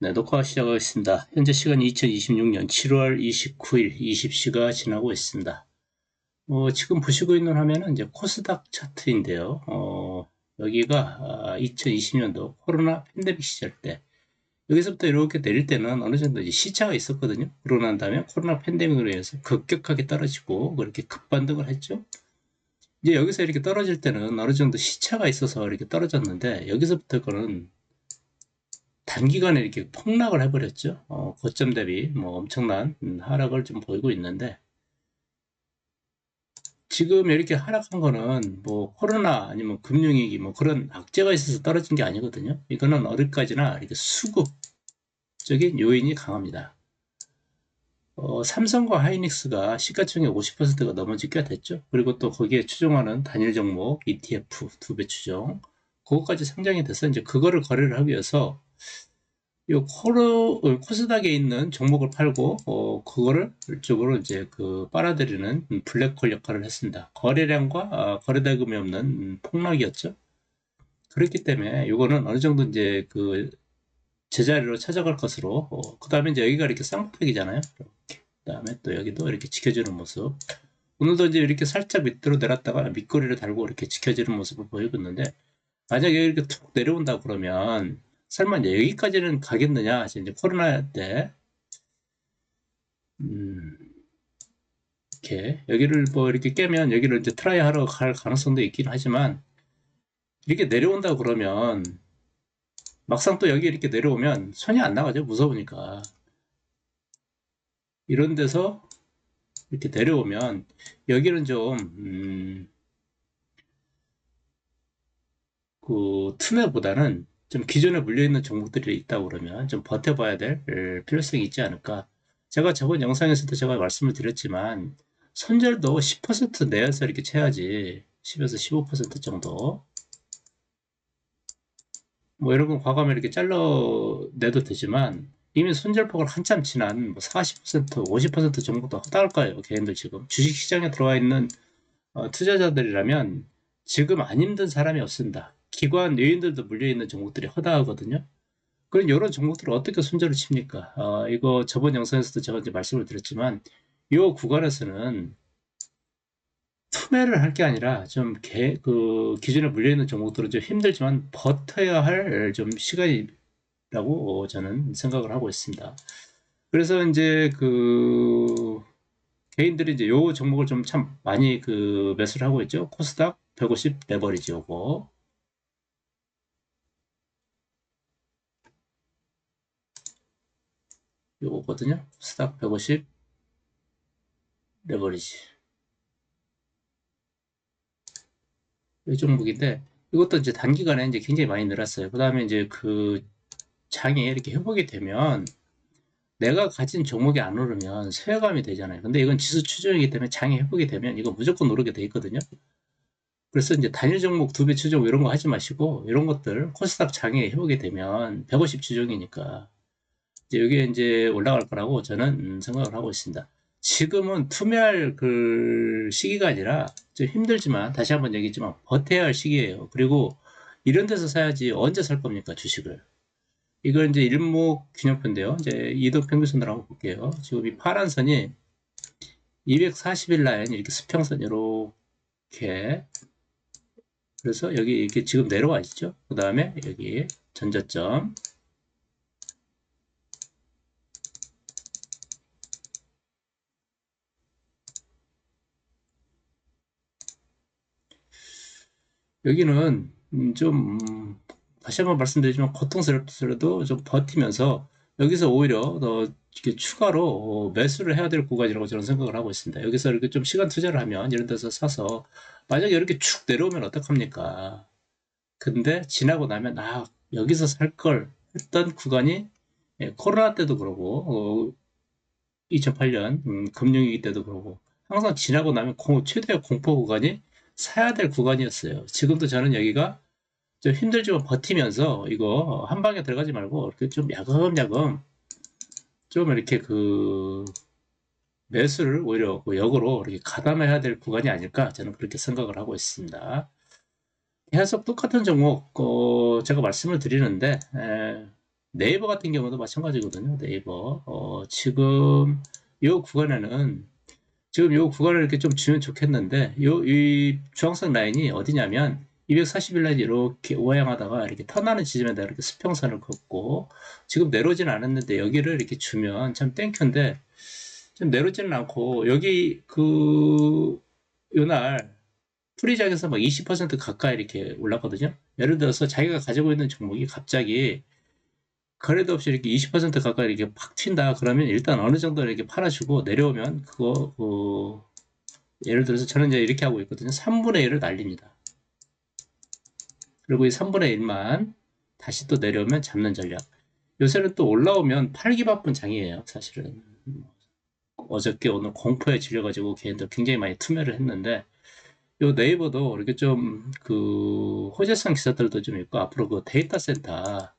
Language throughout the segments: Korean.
네, 녹화 시작하겠습니다. 현재 시간이 2026년 7월 29일 20시가 지나고 있습니다. 지금 보시고 있는 화면은 이제 코스닥 차트인데요. 여기가 2020년도 코로나 팬데믹 시절 때 여기서부터 이렇게 내릴 때는 어느 정도 이제 시차가 있었거든요. 그러고 난 다음에 코로나 팬데믹으로 인해서 급격하게 떨어지고 그렇게 급반등을 했죠. 이제 여기서 이렇게 떨어질 때는 어느 정도 시차가 있어서 이렇게 떨어졌는데 여기서부터는 단기간에 이렇게 폭락을 해버렸죠. 고점 대비 뭐 엄청난 하락을 좀 보이고 있는데 지금 이렇게 하락한 거는 뭐 코로나 아니면 금융위기 뭐 그런 악재가 있어서 떨어진 게 아니거든요. 이거는 어디까지나 이렇게 수급적인 요인이 강합니다. 삼성과 하이닉스가 시가총액 50%가 넘어지 꽤 됐죠. 그리고 또 거기에 추종하는 단일 종목 ETF 2배 추종 그거까지 상장이 돼서 이제 그거를 거래를 하기 위해서 이 코스닥에 있는 종목을 팔고 그거를 이쪽으로 이제 빨아들이는 블랙홀 역할을 했습니다. 거래량과 거래 대금이 없는 폭락이었죠. 그렇기 때문에 이거는 어느 정도 이제 제자리로 찾아갈 것으로 그 다음에 이제 여기가 이렇게 쌍폭이잖아요. 이렇게 그 다음에 또 여기도 이렇게 지켜주는 모습. 오늘도 이제 이렇게 살짝 밑으로 내렸다가 밑거리를 달고 이렇게 지켜지는 모습을 보이고 있는데 만약에 이렇게 툭 내려온다 그러면 설마 이제 여기까지는 가겠느냐? 이제 코로나 때, 이렇게, 여기를 뭐 이렇게 깨면 여기를 이제 트라이 하러 갈 가능성도 있긴 하지만, 이렇게 내려온다 그러면, 막상 또 여기 이렇게 내려오면 손이 안 나가죠. 무서우니까. 이런 데서 이렇게 내려오면, 여기는 좀, 틈에보다는 좀 기존에 물려있는 종목들이 있다고 그러면 좀 버텨봐야 될 필요성이 있지 않을까. 제가 저번 영상에서도 제가 말씀을 드렸지만 손절도 10% 내에서 이렇게 채야지 10에서 15% 정도 뭐 이런 건 과감히 이렇게 잘라내도 되지만 이미 손절폭을 한참 지난 뭐 40% 50% 정도도 허다할 거예요. 개인들 지금 주식시장에 들어와 있는 투자자들이라면 지금 안 힘든 사람이 없습니다. 기관 요인들도 물려있는 종목들이 허다하거든요. 그럼 이런 종목들을 어떻게 손절을 칩니까? 이거 저번 영상에서도 제가 이제 말씀을 드렸지만 이 구간에서는 투매를 할 게 아니라 좀 기존에 물려있는 종목들은 좀 힘들지만 버텨야 할 좀 시간이라고 저는 생각을 하고 있습니다. 그래서 이제 개인들이 이제 요 종목을 좀 참 많이 매수를 하고 있죠. 코스닥 150 레버리지 요거. 요거거든요. 코스닥 150 레버리지. 이 종목인데 이것도 이제 단기간에 이제 굉장히 많이 늘었어요. 그 다음에 이제 장이 이렇게 회복이 되면 내가 가진 종목이 안 오르면 쇠감이 되잖아요. 근데 이건 지수 추종이기 때문에 장이 회복이 되면 이거 무조건 오르게 돼 있거든요. 그래서 이제 단일 종목 2배 추종 이런 거 하지 마시고 이런 것들 코스닥 장이 회복이 되면 150 추종이니까 이제 여기에 이제 올라갈 거라고 저는 생각을 하고 있습니다. 지금은 투매할 시기가 아니라 좀 힘들지만 다시 한번 얘기했지만 버텨야 할 시기예요. 그리고 이런 데서 사야지 언제 살 겁니까 주식을? 이걸 이제 일목균형표인데요. 이제 이동평균선으로 한번 볼게요. 지금 이 파란 선이 240일 라인 이렇게 수평선 이렇게 그래서 여기 이렇게 지금 내려와 있죠. 그 다음에 여기 전저점 여기는 다시 한번 말씀드리지만 고통스럽더라도 좀 버티면서 여기서 오히려 더 이렇게 추가로 매수를 해야 될 구간이라고 저는 생각을 하고 있습니다. 여기서 이렇게 좀 시간 투자를 하면 이런 데서 사서 만약에 이렇게 축 내려오면 어떡합니까? 근데 지나고 나면 여기서 살 걸 했던 구간이 코로나 때도 그러고 2008년 금융위기 때도 그러고 항상 지나고 나면 최대의 공포 구간이 사야 될 구간이었어요. 지금도 저는 여기가 좀 힘들지만 버티면서 이거 한 방에 들어가지 말고 이렇게 좀 야금야금 좀 이렇게 매수를 오히려 역으로 이렇게 가담해야 될 구간이 아닐까 저는 그렇게 생각을 하고 있습니다. 계속 똑같은 종목 제가 말씀을 드리는데 네이버 같은 경우도 마찬가지거든요. 네이버. 지금 이 구간에는 지금 요 구간을 이렇게 좀 주면 좋겠는데, 이 주황색 라인이 어디냐면, 240일 라인이 이렇게 오행하다가 이렇게 턴하는 지점에다 이렇게 수평선을 긋고, 지금 내려오진 않았는데, 여기를 이렇게 주면 참 땡큐인데, 좀 내려오지는 않고, 여기 요날, 프리장에서 막 20% 가까이 이렇게 올랐거든요. 예를 들어서 자기가 가지고 있는 종목이 갑자기 거래도 없이 이렇게 20% 가까이 이렇게 팍 튄다. 그러면 일단 어느 정도 이렇게 팔아주고 내려오면 예를 들어서 저는 이제 이렇게 하고 있거든요. 3분의 1을 날립니다. 그리고 이 3분의 1만 다시 또 내려오면 잡는 전략. 요새는 또 올라오면 팔기 바쁜 장이에요. 사실은. 어저께 오늘 공포에 질려가지고 개인들 굉장히 많이 투매를 했는데, 요 네이버도 이렇게 좀 호재성 기사들도 좀 있고, 앞으로 그 데이터 센터,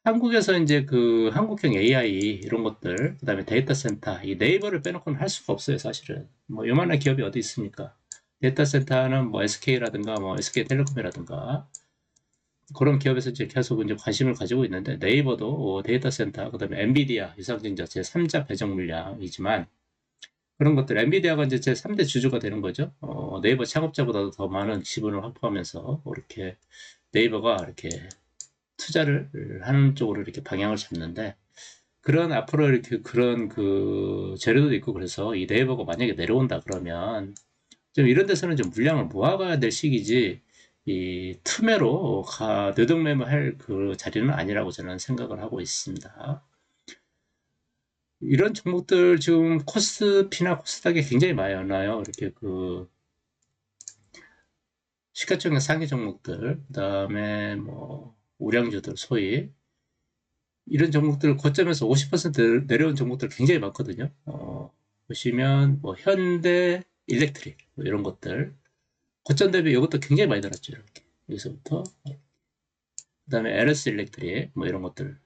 한국에서 이제 한국형 AI 이런 것들, 그다음에 데이터 센터, 이 네이버를 빼놓고는 할 수가 없어요, 사실은. 뭐 요만한 기업이 어디 있습니까? 데이터 센터는 뭐 SK라든가 뭐 SK텔레콤이라든가 그런 기업에서 이제 계속 이제 관심을 가지고 있는데, 네이버도 데이터 센터, 그다음에 엔비디아 유상증자 제 3자 배정 물량이지만, 그런 것들, 엔비디아가 이제 제 3대 주주가 되는 거죠. 네이버 창업자보다도 더 많은 지분을 확보하면서 이렇게 네이버가 이렇게 투자를 하는 쪽으로 이렇게 방향을 잡는데, 그런 앞으로 이렇게 그런 재료도 있고, 그래서 이 네이버가 만약에 내려온다 그러면 좀 이런 데서는 좀 물량을 모아가야 될 시기지, 이 투매로 느동매매할 그 자리는 아니라고 저는 생각을 하고 있습니다. 이런 종목들 지금 코스피나 코스닥에 굉장히 많아요. 이렇게 시가총액 상위 종목들, 그다음에 뭐 우량주들 소위 이런 종목들 고점에서 50% 내려온 종목들 굉장히 많거든요. 보시면 뭐 현대 일렉트릭 뭐 이런 것들 고점 대비 이것도 굉장히 많이 들었죠. 이렇게 여기서부터 그다음에 LS 일렉트릭 뭐 이런 것들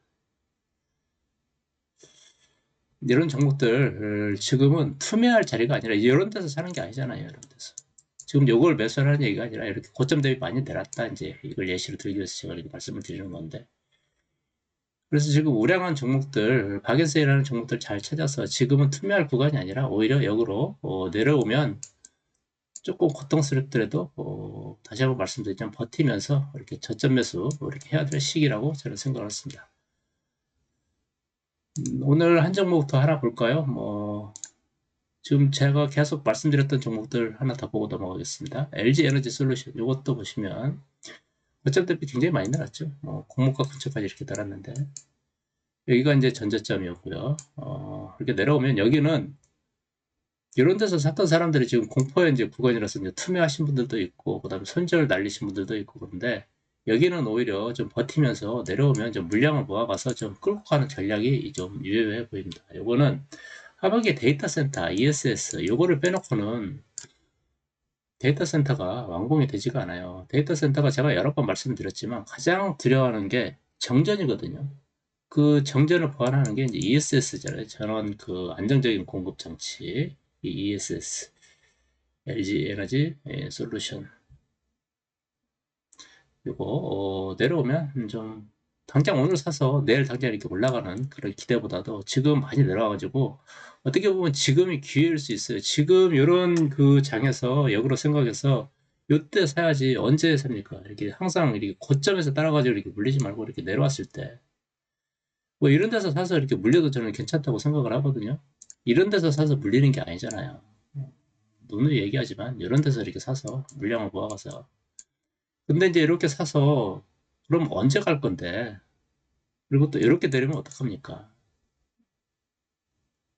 이런 종목들 지금은 투매할 자리가 아니라 이런 데서 사는 게 아니잖아요. 이런 데서 지금 요걸 매수하는 얘기가 아니라 이렇게 고점 대비 많이 내렸다 이제 이걸 예시로 들기 위해서 제가 이렇게 말씀을 드리는 건데, 그래서 지금 우량한 종목들, 박앤세일하는 종목들 잘 찾아서 지금은 투매할 구간이 아니라 오히려 역으로 내려오면 조금 고통스럽더라도 다시 한번 말씀드리자면 버티면서 이렇게 저점 매수 이렇게 해야 될 시기라고 저는 생각을 했습니다. 오늘 한 종목부터 하나 볼까요? 지금 제가 계속 말씀드렸던 종목들 하나 더 보고 넘어가겠습니다. LG 에너지 솔루션 이것도 보시면 고점 대비 굉장히 많이 날았죠. 공모가 근처까지 이렇게 달았는데 여기가 이제 전저점이었고요. 이렇게 내려오면 여기는 이런 데서 샀던 사람들이 지금 공포의 이제 구간이라서 이제 투매하신 분들도 있고, 그 다음에 손절 날리신 분들도 있고, 그런데 여기는 오히려 좀 버티면서 내려오면 좀 물량을 모아가서 좀 끌고 가는 전략이 좀 유효해 보입니다. 요거는 하반기 데이터 센터, ESS, 요거를 빼놓고는 데이터 센터가 완공이 되지가 않아요. 데이터 센터가 제가 여러 번 말씀드렸지만 가장 두려워하는 게 정전이거든요. 그 정전을 보완하는 게 이제 ESS잖아요. 전원 안정적인 공급 장치, 이 ESS, LG 에너지 솔루션. 이거 내려오면 좀 당장 오늘 사서 내일 당장 이렇게 올라가는 그런 기대보다도 지금 많이 내려와가지고 어떻게 보면 지금이 기회일 수 있어요. 지금 이런 장에서 역으로 생각해서 이때 사야지 언제 삽니까? 이렇게 항상 이렇게 고점에서 따라가지고 이렇게 물리지 말고 이렇게 내려왔을 때 뭐 이런 데서 사서 이렇게 물려도 저는 괜찮다고 생각을 하거든요. 이런 데서 사서 물리는 게 아니잖아요. 누누이 얘기하지만 이런 데서 이렇게 사서 물량을 모아가서, 근데 이제 이렇게 사서 그럼 언제 갈 건데, 그리고 또 이렇게 내리면 어떡합니까?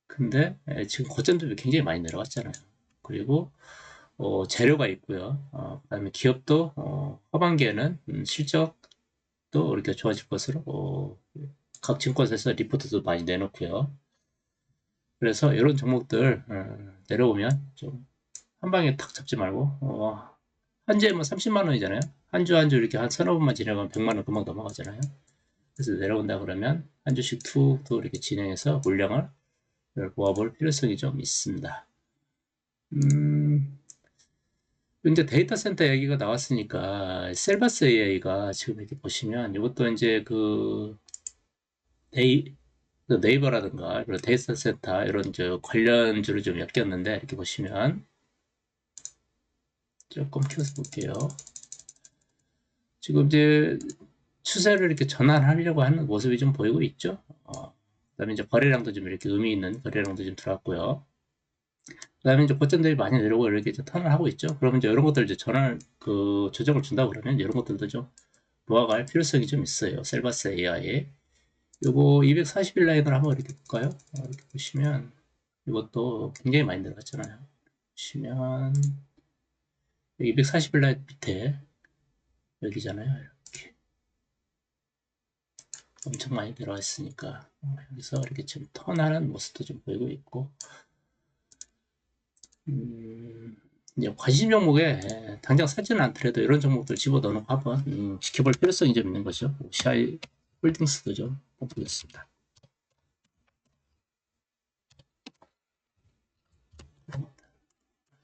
근데 지금 고점도 굉장히 많이 내려왔잖아요. 그리고 재료가 있고요. 그다음에 기업도 하반기에는 실적도 이렇게 좋아질 것으로 각 증권사에서 리포트도 많이 내놓고요. 그래서 이런 종목들 내려오면 좀 한 방에 탁 잡지 말고 한 주에 뭐 30만 원이잖아요. 한 주 한 주 이렇게 한 서너 번만 지나가면 100만 원 금방 넘어가잖아요. 그래서 내려온다 그러면 한 주씩 툭툭 이렇게 진행해서 물량을 모아볼 필요성이 좀 있습니다. 음, 이제 데이터 센터 얘기가 나왔으니까 셀바스 AI가 지금 이렇게 보시면 이것도 이제 네이, 그 네이버라든가 이런 데이터 센터 이런 저 관련주를 좀 엮였는데 이렇게 보시면 조금 켜서 볼게요. 지금 이제 추세를 이렇게 전환하려고 하는 모습이 좀 보이고 있죠. 그다음에 이제 거래량도 좀 이렇게 의미 있는 거래량도 좀 들어왔고요. 그다음에 이제 고점들이 많이 내려오고 이렇게 이제 턴을 하고 있죠. 그러면 이제 이런 것들 이제 전환 조정을 준다 그러면 이런 것들도 좀 모아갈 필요성이 좀 있어요. 셀바스 AI. 요거 240일 라인을 한번 이렇게 볼까요? 이렇게 보시면 이것도 굉장히 많이 내려갔잖아요. 보시면 240일 라인 밑에 여기잖아요. 이렇게 엄청 많이 들어가 있으니까 여기서 이렇게 좀 턴하는 모습도 좀 보이고 있고 이제 관심 종목에 당장 사지는 않더라도 이런 종목들 집어넣어놓고 한번 지켜볼 필요성이 좀 있는 거죠. OCI 홀딩스도 좀 보겠습니다.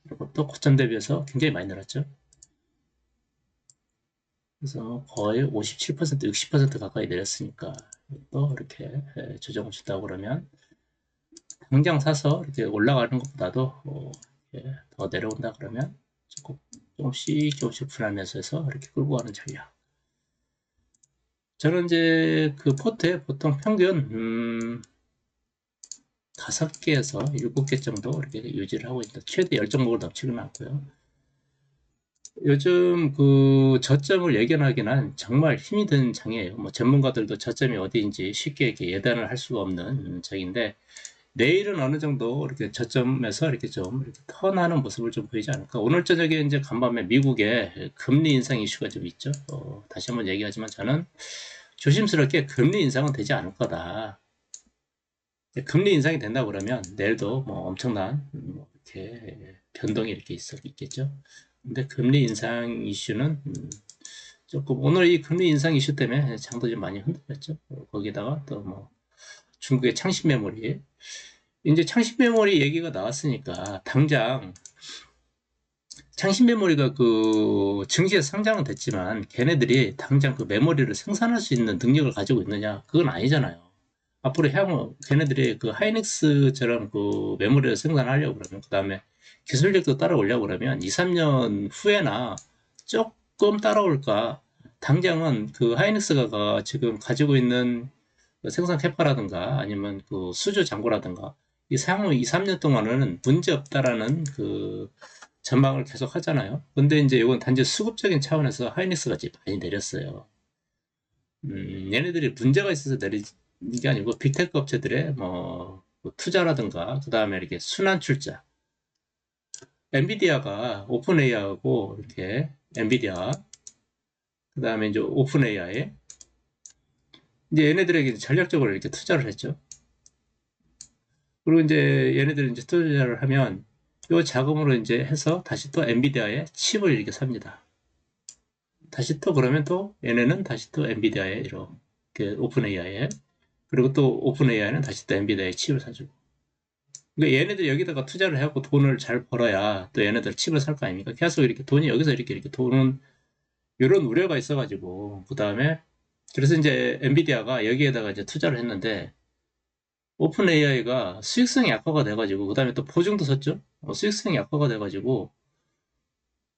이것도 고점 대비해서 굉장히 많이 늘었죠. 그래서 거의 57%, 60% 가까이 내렸으니까 또 이렇게 조정을 준다고 그러면 당장 사서 이렇게 올라가는 것보다도 더 내려온다 그러면 조금씩 분할매수 해서 이렇게 끌고 가는 전략. 저는 이제 그 포트에 보통 평균 5개에서 7개 정도 이렇게 유지를 하고 있다. 최대 10종목을 넘치지는 않고요. 요즘 그 저점을 예견하기는 정말 힘이 든 장이에요. 뭐 전문가들도 저점이 어디인지 쉽게 이렇게 예단을 할 수가 없는 장인데 내일은 어느 정도 이렇게 저점에서 이렇게 좀 이렇게 턴하는 모습을 좀 보이지 않을까. 오늘 저녁에 이제 간밤에 미국의 금리 인상 이슈가 좀 있죠. 다시 한번 얘기하지만 저는 조심스럽게 금리 인상은 되지 않을 거다. 금리 인상이 된다 그러면 내일도 뭐 엄청난 이렇게 변동이 이렇게 있겠죠. 근데 금리 인상 이슈는 조금 오늘 이 금리 인상 이슈 때문에 장도 좀 많이 흔들렸죠. 거기다가 또 뭐 중국의 창신 메모리 이제 창신 메모리 얘기가 나왔으니까 당장 창신 메모리가 그 증시에 상장은 됐지만 걔네들이 당장 그 메모리를 생산할 수 있는 능력을 가지고 있느냐? 그건 아니잖아요. 앞으로 향후 걔네들이 그 하이닉스처럼 그 메모리를 생산하려고 그러면 그 다음에 기술력도 따라오려고 그러면 2, 3년 후에나 조금 따라올까? 당장은 그 하이닉스가 지금 가지고 있는 생산 캐파라든가 아니면 그 수주 잔고라든가 이 향후 2, 3년 동안은 문제 없다라는 그 전망을 계속 하잖아요. 근데 이제 이건 단지 수급적인 차원에서 하이닉스가 많이 내렸어요. 얘네들이 문제가 있어서 내린 게 아니고 빅테크 업체들의 뭐 투자라든가 그 다음에 이렇게 순환 출자 엔비디아가 오픈 AI하고 이렇게 엔비디아 그 다음에 이제 오픈 AI 이제 얘네들에게 전략적으로 이렇게 투자를 했죠. 그리고 이제 얘네들이 이제 투자를 하면 이 자금으로 이제 해서 다시 또 엔비디아의 칩을 이렇게 삽니다. 다시 또 그러면 또 얘네는 다시 또 엔비디아에 이렇게 오픈 AI에 그리고 또 오픈 AI는 다시 또 엔비디아의 칩을 사주고 그러니까 얘네들 여기다가 투자를 하고 돈을 잘 벌어야 또 얘네들 칩을 살 거 아닙니까? 계속 이렇게 돈이 여기서 이렇게 도는 이런 우려가 있어가지고 그 다음에 그래서 이제 엔비디아가 여기에다가 이제 투자를 했는데 오픈 AI가 수익성이 약화가 돼가지고 그 다음에 또 보증도 섰죠. 수익성이 약화가 돼가지고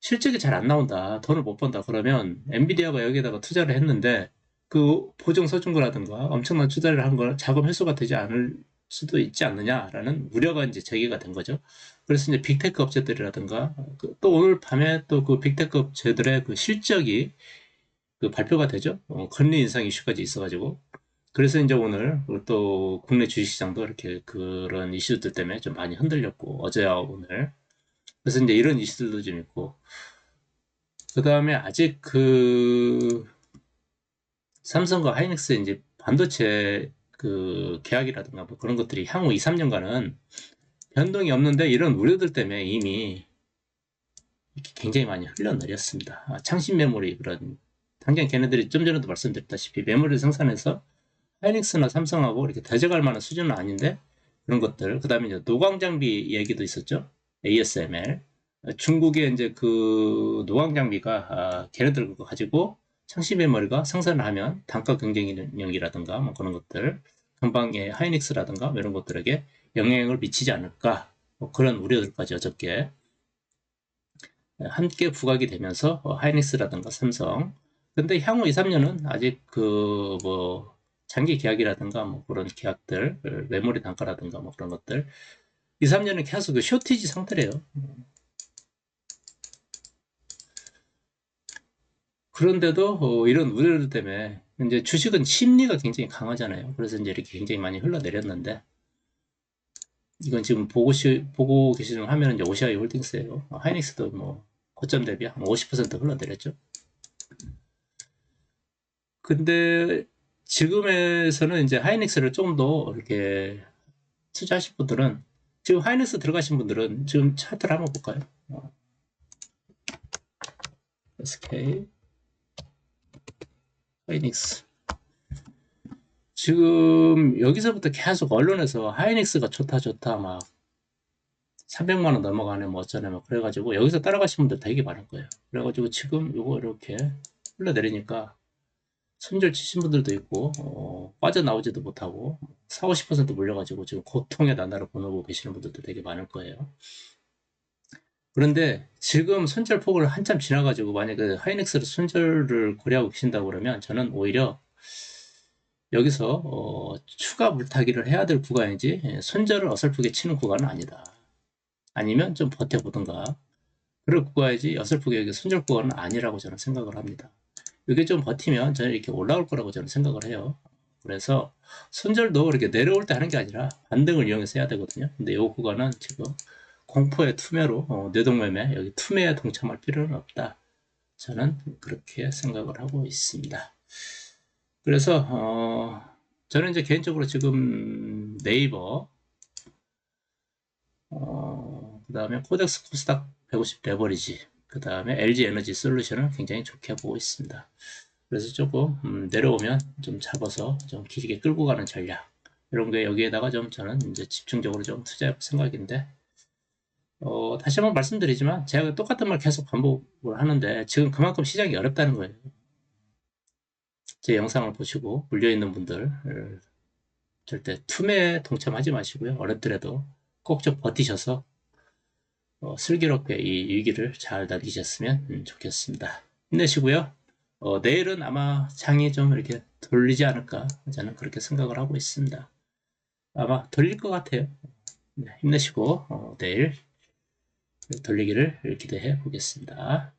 실적이 잘 안 나온다. 돈을 못 번다. 그러면 엔비디아가 여기에다가 투자를 했는데 그 보증 서준 거라든가 엄청난 투자를 한 걸 자금 회수가 되지 않을 수도 있지 않느냐라는 우려가 이제 제기가 된 거죠. 그래서 이제 빅테크 업체들이라든가 또 오늘 밤에 또 그 빅테크 업체들의 그 실적이 그 발표가 되죠. 금리 인상 이슈까지 있어가지고 그래서 이제 오늘 또 국내 주식시장도 이렇게 그런 이슈들 때문에 좀 많이 흔들렸고 어제와 오늘 그래서 이제 이런 이슈들도 좀 있고 그 다음에 아직 그 삼성과 하이닉스 이제 반도체 그 계약이라든가 뭐 그런 것들이 향후 2, 3년간은 변동이 없는데 이런 우려들 때문에 이미 굉장히 많이 흘러내렸습니다. 창신 메모리 그런 당장 걔네들이 좀 전에도 말씀드렸다시피 메모리를 생산해서 하이닉스나 삼성하고 이렇게 대적할 만한 수준은 아닌데 그런 것들 그 다음에 이제 노광 장비 얘기도 있었죠. ASML 중국의 이제 그 노광 장비가 걔네들 거 가지고 창시 메모리가 생산을 하면 단가 경쟁력이라든가 뭐 그런 것들, 금방의 하이닉스라든가 뭐 이런 것들에게 영향을 미치지 않을까, 뭐 그런 우려들까지 어저께 함께 부각이 되면서 하이닉스라든가 삼성. 근데 향후 2, 3년은 아직 그 뭐 장기 계약이라든가 뭐 그런 계약들, 메모리 단가라든가 뭐 그런 것들 2, 3년은 계속 그 쇼티지 상태래요. 그런데도 이런 우려들 때문에 이제 주식은 심리가 굉장히 강하잖아요. 그래서 이제 이렇게 굉장히 많이 흘러내렸는데 이건 지금 보고 계시는 화면은 이제 OCI 홀딩스예요. 하이닉스도 뭐 고점 대비 한 50% 흘러내렸죠. 근데 지금에서는 이제 하이닉스를 조금 더 이렇게 투자하실 분들은 지금 하이닉스 들어가신 분들은 지금 차트를 한번 볼까요? SK 하이닉스 지금 여기서부터 계속 언론에서 하이닉스가 좋다 막 300만 원 넘어가네 뭐 어쩌네 뭐 그래가지고 여기서 따라가신 분들 되게 많을 거예요. 그래가지고 지금 요거 이렇게 흘러내리니까 손절 치신 분들도 있고 빠져나오지도 못하고 4, 50% 물려가지고 지금 고통의 나날을 보내고 계시는 분들도 되게 많을 거예요. 그런데 지금 손절 폭을 한참 지나가지고 만약에 하이닉스를 손절을 고려하고 계신다고 그러면 저는 오히려 여기서 추가 물타기를 해야 될 구간이지 손절을 어설프게 치는 구간은 아니다. 아니면 좀 버텨보든가 그럴 구간이지 어설프게 여기 손절 구간은 아니라고 저는 생각을 합니다. 이게 좀 버티면 저는 이렇게 올라올 거라고 저는 생각을 해요. 그래서 손절도 이렇게 내려올 때 하는 게 아니라 반등을 이용해서 해야 되거든요. 근데 이 구간은 지금 공포의 투매로 뇌동매매 여기 투매에 동참할 필요는 없다. 저는 그렇게 생각을 하고 있습니다. 그래서 저는 이제 개인적으로 지금 네이버 그 다음에 코덱스 코스닥 150 레버리지 그 다음에 LG 에너지 솔루션을 굉장히 좋게 보고 있습니다. 그래서 조금 내려오면 좀 잡아서 좀 길게 끌고 가는 전략 이런 게 여기에다가 좀 저는 이제 집중적으로 좀 투자할 생각인데 다시 한번 말씀드리지만 제가 똑같은 말 계속 반복을 하는데 지금 그만큼 시장이 어렵다는 거예요. 제 영상을 보시고 물려있는 분들 절대 투매에 동참하지 마시고요. 어렵더라도 꼭 좀 버티셔서 슬기롭게 이 위기를 잘 넘기셨으면 좋겠습니다. 힘내시고요. 내일은 아마 장이 좀 이렇게 돌리지 않을까 저는 그렇게 생각을 하고 있습니다. 아마 돌릴 것 같아요. 네, 힘내시고 내일 돌리기를 기대해 보겠습니다.